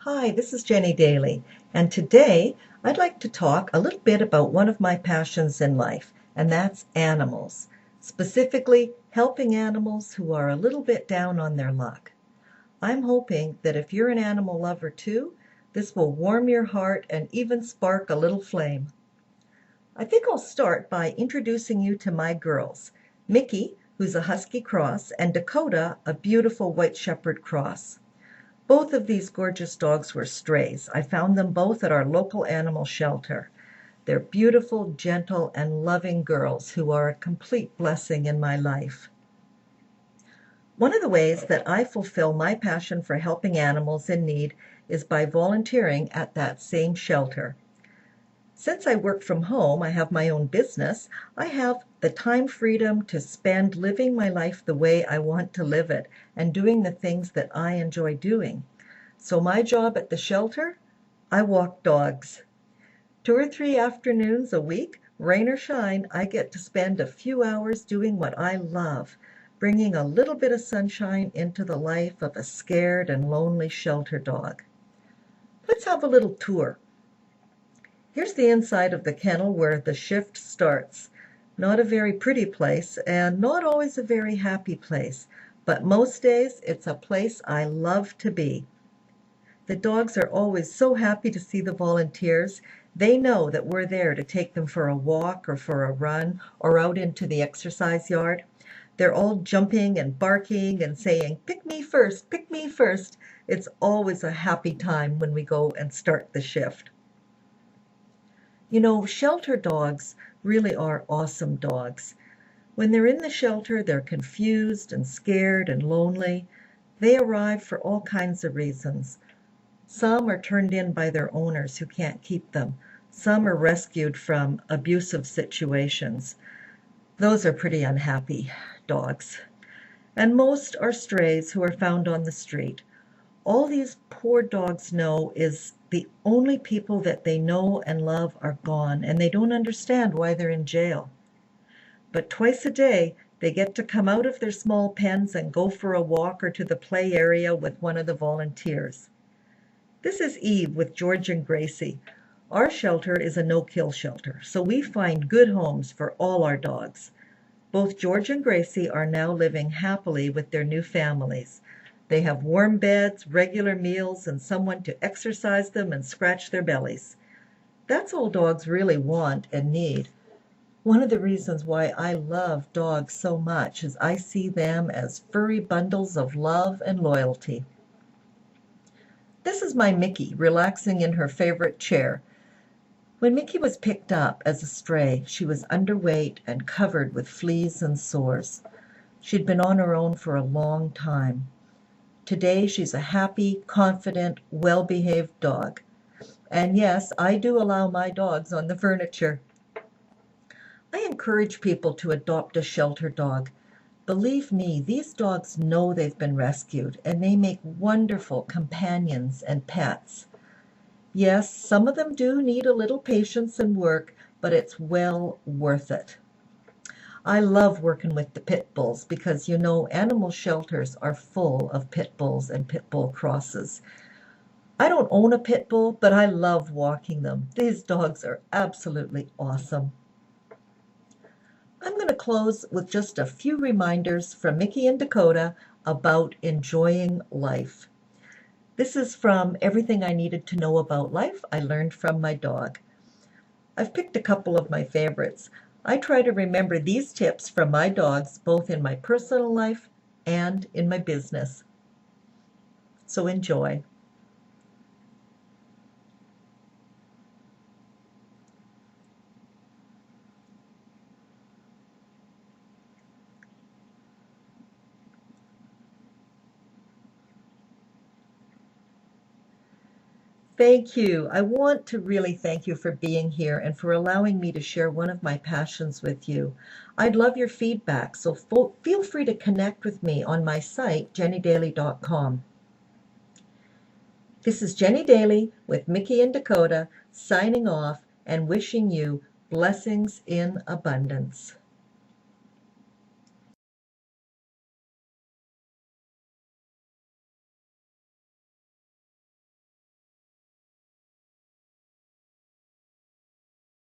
Hi, this is Jenny Daly, and today I'd like to talk a little bit about one of my passions in life, and that's animals, specifically helping animals who are a little bit down on their luck. I'm hoping that if you're an animal lover too, this will warm your heart and even spark a little flame. I think I'll start by introducing you to my girls, Mickey, who's a Husky Cross, and Dakota, a beautiful White Shepherd Cross. Both of these gorgeous dogs were strays. I found them both at our local animal shelter. They're beautiful, gentle, and loving girls who are a complete blessing in my life. One of the ways that I fulfill my passion for helping animals in need is by volunteering at that same shelter. Since I work from home, I have my own business, I have the time freedom to spend living my life the way I want to live it and doing the things that I enjoy doing. So my job at the shelter, I walk dogs. 2 or 3 afternoons a week, rain or shine, I get to spend a few hours doing what I love, bringing a little bit of sunshine into the life of a scared and lonely shelter dog. Let's have a little tour. Here's the inside of the kennel where the shift starts. Not a very pretty place and not always a very happy place, but most days it's a place I love to be. The dogs are always so happy to see the volunteers. They know that we're there to take them for a walk or for a run or out into the exercise yard. They're all jumping and barking and saying, "Pick me first, pick me first." It's always a happy time when we go and start the shift. You know, shelter dogs really are awesome dogs. When they're in the shelter, they're confused and scared and lonely. They arrive for all kinds of reasons. Some are turned in by their owners who can't keep them. Some are rescued from abusive situations. Those are pretty unhappy dogs. And most are strays who are found on the street. All these poor dogs know is the only people that they know and love are gone, and they don't understand why they're in jail. But twice a day, they get to come out of their small pens and go for a walk or to the play area with one of the volunteers. This is Eve with George and Gracie. Our shelter is a no-kill shelter, so we find good homes for all our dogs. Both George and Gracie are now living happily with their new families. They have warm beds, regular meals, and someone to exercise them and scratch their bellies. That's all dogs really want and need. One of the reasons why I love dogs so much is I see them as furry bundles of love and loyalty. This is my Mickey relaxing in her favorite chair. When Mickey was picked up as a stray, she was underweight and covered with fleas and sores. She'd been on her own for a long time. Today she's a happy, confident, well-behaved dog. And yes, I do allow my dogs on the furniture. I encourage people to adopt a shelter dog. Believe me, these dogs know they've been rescued, and they make wonderful companions and pets. Yes, some of them do need a little patience and work, but it's well worth it. I love working with the pit bulls because, you know, animal shelters are full of pit bulls and pit bull crosses. I don't own a pit bull, but I love walking them. These dogs are absolutely awesome. I'm going to close with just a few reminders from Mickey and Dakota about enjoying life. This is from Everything I Needed to Know About Life I Learned from My Dog. I've picked a couple of my favorites. I try to remember these tips from my dogs both in my personal life and in my business. So enjoy. Thank you. I want to really thank you for being here and for allowing me to share one of my passions with you. I'd love your feedback, so feel free to connect with me on my site, jennydaly.com. This is Jenny Daly with Mickey and Dakota signing off and wishing you blessings in abundance.